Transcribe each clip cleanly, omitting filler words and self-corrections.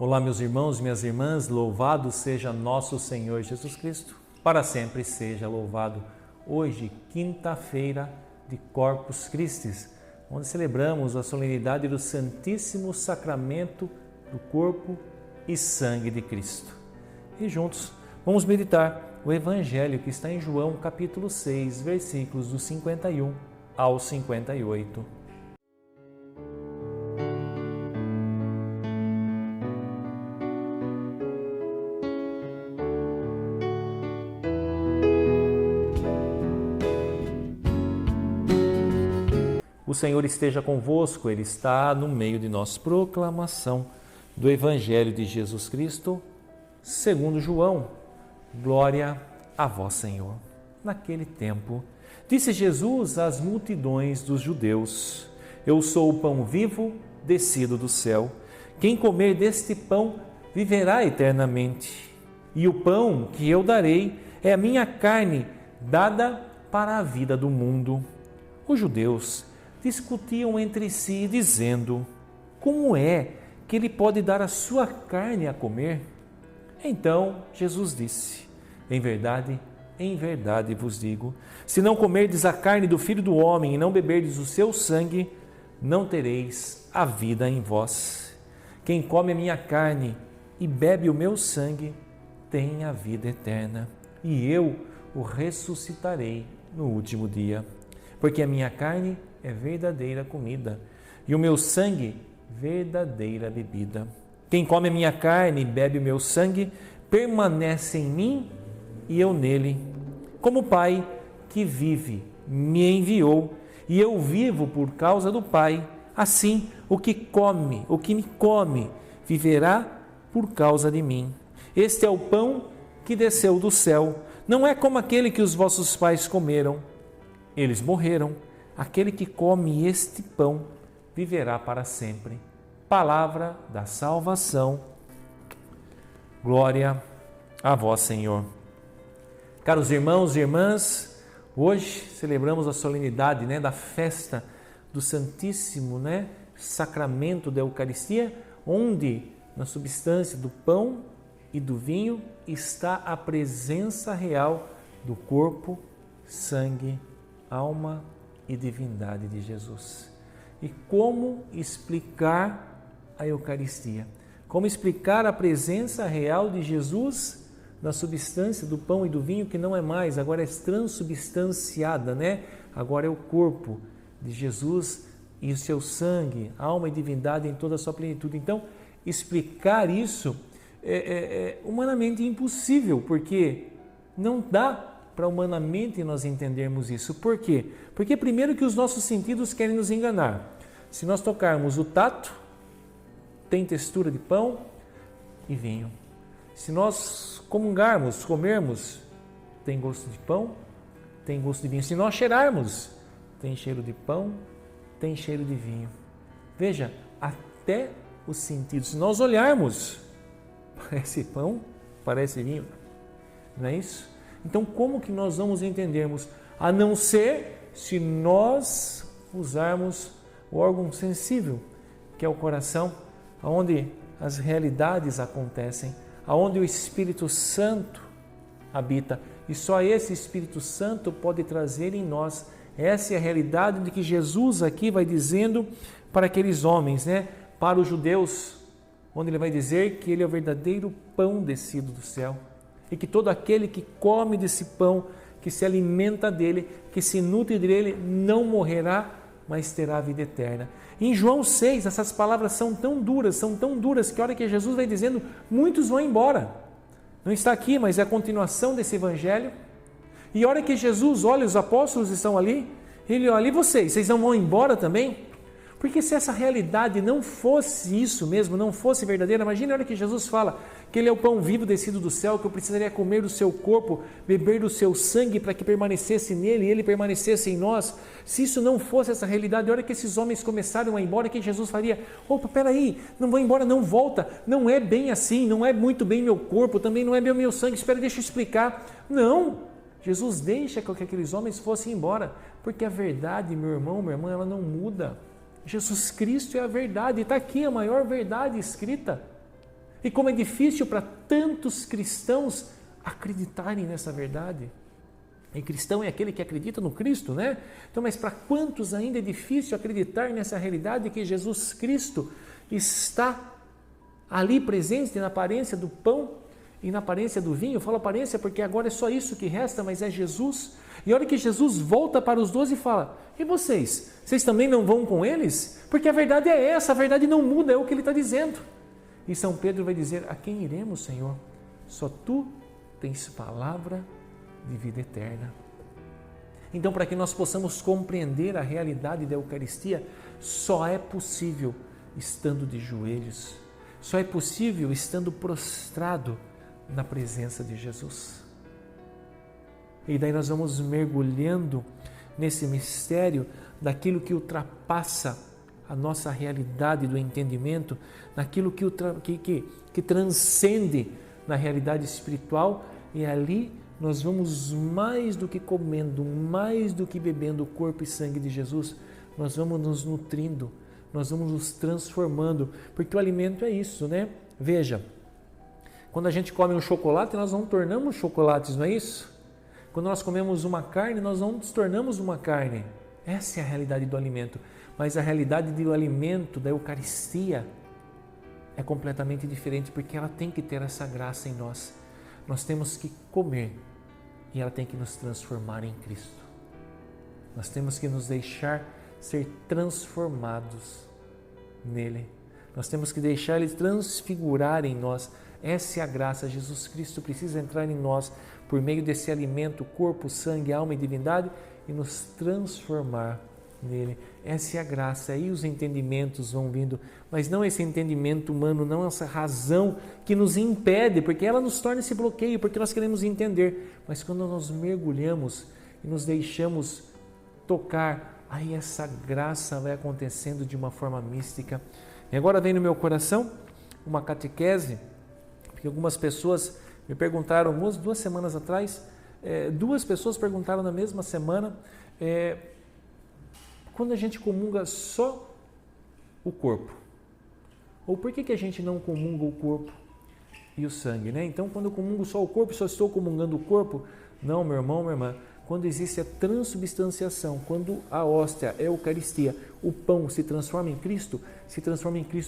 Olá, meus irmãos, minhas irmãs, louvado seja nosso Senhor Jesus Cristo, para sempre seja louvado. Hoje, quinta-feira de Corpus Christi, onde celebramos a solenidade do Santíssimo Sacramento do corpo e sangue de Cristo. E juntos vamos meditar o Evangelho que está em João capítulo 6, versículos do 51 ao 58. O Senhor esteja convosco, Ele está no meio de nós. Proclamação do Evangelho de Jesus Cristo, segundo João. Glória a vós, Senhor. Naquele tempo, disse Jesus às multidões dos judeus: Eu sou o pão vivo descido do céu. Quem comer deste pão viverá eternamente. E o pão que eu darei é a minha carne, dada para a vida do mundo. Os judeus discutiam entre si, dizendo: Como é que ele pode dar a sua carne a comer? Então Jesus disse: em verdade vos digo, se não comerdes a carne do Filho do Homem e não beberdes o seu sangue, não tereis a vida em vós. Quem come a minha carne e bebe o meu sangue tem a vida eterna, e eu o ressuscitarei no último dia. Porque a minha carne é verdadeira comida, e o meu sangue, verdadeira bebida. Quem come a minha carne e bebe o meu sangue, permanece em mim e eu nele. Como o Pai que vive me enviou, e eu vivo por causa do Pai, assim o que me come, viverá por causa de mim. Este é o pão que desceu do céu, não é como aquele que os vossos pais comeram. Eles morreram. Aquele que come este pão viverá para sempre. Palavra da salvação. Glória a vós, Senhor. Caros irmãos e irmãs, hoje celebramos a solenidade da festa do Santíssimo Sacramento da Eucaristia, onde na substância do pão e do vinho está a presença real do corpo, sangue, alma e divindade de Jesus. E como explicar a Eucaristia? Como explicar a presença real de Jesus na substância do pão e do vinho, que não é mais, agora é transubstanciada, Agora é o corpo de Jesus e o seu sangue, alma e divindade em toda a sua plenitude. Então, explicar isso é humanamente impossível, porque não dá para humanamente nós entendermos isso. Por quê? Porque primeiro que os nossos sentidos querem nos enganar. Se nós tocarmos o tato, tem textura de pão e vinho. Se nós comermos, tem gosto de pão, tem gosto de vinho. Se nós cheirarmos, tem cheiro de pão, tem cheiro de vinho. Veja, até os sentidos. Se nós olharmos, parece pão, parece vinho. Não é isso? Então, como que nós vamos entendermos? A não ser se nós usarmos o órgão sensível, que é o coração, onde as realidades acontecem, onde o Espírito Santo habita. E só esse Espírito Santo pode trazer em nós. Essa é a realidade de que Jesus aqui vai dizendo para aqueles homens, para os judeus, onde ele vai dizer que ele é o verdadeiro pão descido do céu. E que todo aquele que come desse pão, que se alimenta dele, que se nutre dele, não morrerá, mas terá a vida eterna. Em João 6, essas palavras são tão duras, que a hora que Jesus vai dizendo, muitos vão embora. Não está aqui, mas é a continuação desse evangelho. E a hora que Jesus olha, os apóstolos estão ali, ele olha, e vocês não vão embora também? Porque se essa realidade não fosse isso mesmo, não fosse verdadeira, imagine a hora que Jesus fala que Ele é o pão vivo descido do céu, que eu precisaria comer do seu corpo, beber do seu sangue para que permanecesse nele e ele permanecesse em nós. Se isso não fosse essa realidade, a hora que esses homens começaram a ir embora, o que Jesus faria? Opa, peraí, não vou embora, não volta, não é bem assim, não é muito bem meu corpo, também não é bem o meu sangue, espera, deixa eu explicar. Não, Jesus deixa que aqueles homens fossem embora, porque a verdade, meu irmão, minha irmã, ela não muda. Jesus Cristo é a verdade, está aqui a maior verdade escrita. E como é difícil para tantos cristãos acreditarem nessa verdade. E cristão é aquele que acredita no Cristo, né? Então, mas para quantos ainda é difícil acreditar nessa realidade que Jesus Cristo está ali presente na aparência do pão e na aparência do vinho? Eu falo aparência porque agora é só isso que resta, mas é Jesus. E olha que Jesus volta para os 12 e fala: e vocês? Vocês também não vão com eles? Porque a verdade é essa, a verdade não muda, é o que ele está dizendo. E São Pedro vai dizer: a quem iremos, Senhor? Só tu tens palavra de vida eterna. Então, para que nós possamos compreender a realidade da Eucaristia, só é possível estando de joelhos, só é possível estando prostrado na presença de Jesus. E daí nós vamos mergulhando nesse mistério daquilo que ultrapassa a nossa realidade do entendimento, naquilo que transcende na realidade espiritual, e ali nós vamos mais do que comendo, mais do que bebendo o corpo e sangue de Jesus, nós vamos nos nutrindo, nós vamos nos transformando, porque o alimento é isso, né? Veja, quando a gente come um chocolate, nós não tornamos chocolates, não é isso? Quando nós comemos uma carne, nós não nos tornamos uma carne. Essa é a realidade do alimento. Mas a realidade do alimento, da Eucaristia, é completamente diferente, porque ela tem que ter essa graça em nós. Nós temos que comer e ela tem que nos transformar em Cristo. Nós temos que nos deixar ser transformados nele. Nós temos que deixar ele transfigurar em nós. Essa é a graça. Jesus Cristo precisa entrar em nós por meio desse alimento, corpo, sangue, alma e divindade, e nos transformar nele. Essa é a graça. Aí os entendimentos vão vindo, mas não esse entendimento humano, não essa razão que nos impede, porque ela nos torna esse bloqueio, porque nós queremos entender. Mas quando nós mergulhamos e nos deixamos tocar, aí essa graça vai acontecendo de uma forma mística. E agora vem no meu coração uma catequese, porque algumas pessoas me perguntaram, duas semanas atrás, duas pessoas perguntaram na mesma semana, quando a gente comunga só o corpo, ou por que a gente não comunga o corpo e o sangue, né? Então, quando eu comungo só o corpo, só estou comungando o corpo? Não, meu irmão, minha irmã, quando existe a transubstanciação, quando a hóstia, a Eucaristia, o pão se transforma em Cristo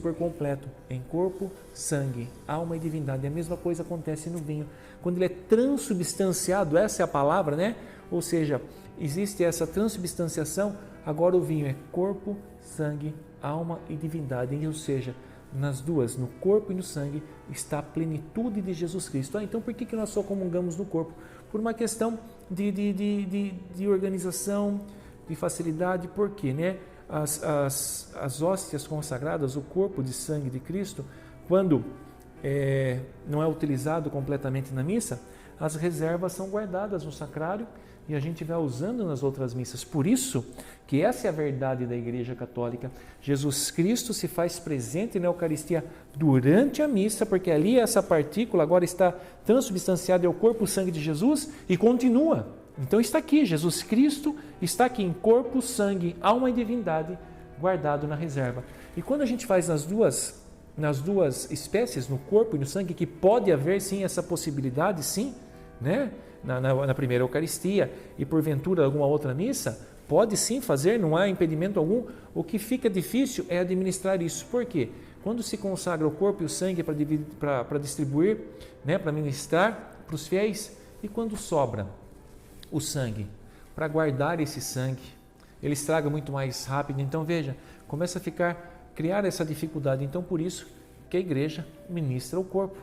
por completo, em corpo, sangue, alma e divindade. A mesma coisa acontece no vinho. Quando ele é transubstanciado, essa é a palavra, né? Ou seja, existe essa transubstanciação, agora o vinho é corpo, sangue, alma e divindade. Ou seja, nas duas, no corpo e no sangue, está a plenitude de Jesus Cristo. Então, por que nós só comungamos no corpo? Por uma questão de organização, de facilidade. Por quê, né? As hóstias consagradas, o corpo de sangue de Cristo, quando não é utilizado completamente na missa, as reservas são guardadas no sacrário e a gente vai usando nas outras missas. Por isso que essa é a verdade da Igreja Católica. Jesus Cristo se faz presente na Eucaristia durante a missa, porque ali essa partícula agora está transubstanciada, é o corpo e o sangue de Jesus, e continua. Então está aqui, Jesus Cristo está aqui em corpo, sangue, alma e divindade, guardado na reserva. E quando a gente faz nas duas espécies, no corpo e no sangue, que pode haver sim essa possibilidade, sim, né? Na primeira Eucaristia e porventura alguma outra missa, pode sim fazer, não há impedimento algum. O que fica difícil é administrar isso. Por quê? Quando se consagra o corpo e o sangue para distribuir, né, para ministrar para os fiéis, e quando sobra o sangue, para guardar esse sangue, ele estraga muito mais rápido. Então veja, começa a criar essa dificuldade. Então por isso que a igreja ministra o corpo.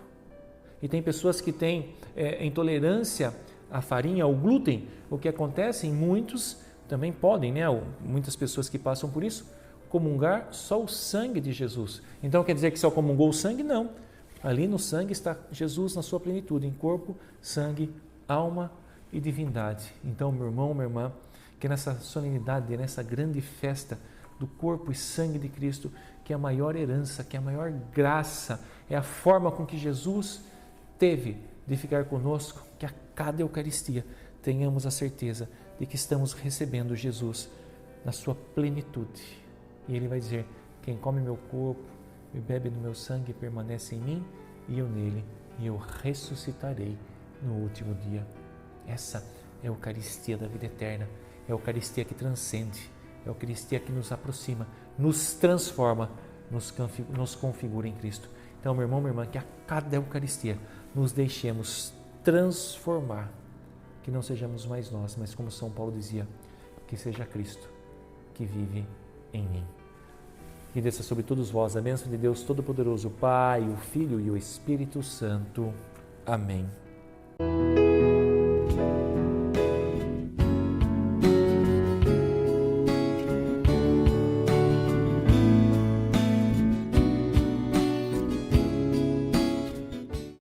E tem pessoas que têm intolerância à farinha, ao glúten. O que acontece, muitos também podem, né? Muitas pessoas que passam por isso, comungar só o sangue de Jesus. Então quer dizer que só comungou o sangue? Não. Ali no sangue está Jesus na sua plenitude, em corpo, sangue, alma e divindade. Então, meu irmão, minha irmã, que nessa solenidade, nessa grande festa do corpo e sangue de Cristo, que é a maior herança, que é a maior graça, é a forma com que Jesus teve de ficar conosco, que a cada Eucaristia tenhamos a certeza de que estamos recebendo Jesus na sua plenitude. E ele vai dizer: quem come meu corpo e bebe do meu sangue permanece em mim e eu nele, e eu ressuscitarei no último dia. Essa é a Eucaristia da vida eterna, é a Eucaristia que transcende, é a Eucaristia que nos aproxima, nos transforma, nos configura em Cristo. Então, meu irmão, minha irmã, que a cada Eucaristia nos deixemos transformar, que não sejamos mais nós, mas como São Paulo dizia, que seja Cristo que vive em mim. E desça sobre todos vós a bênção de Deus Todo-Poderoso, Pai, o Filho e o Espírito Santo. Amém.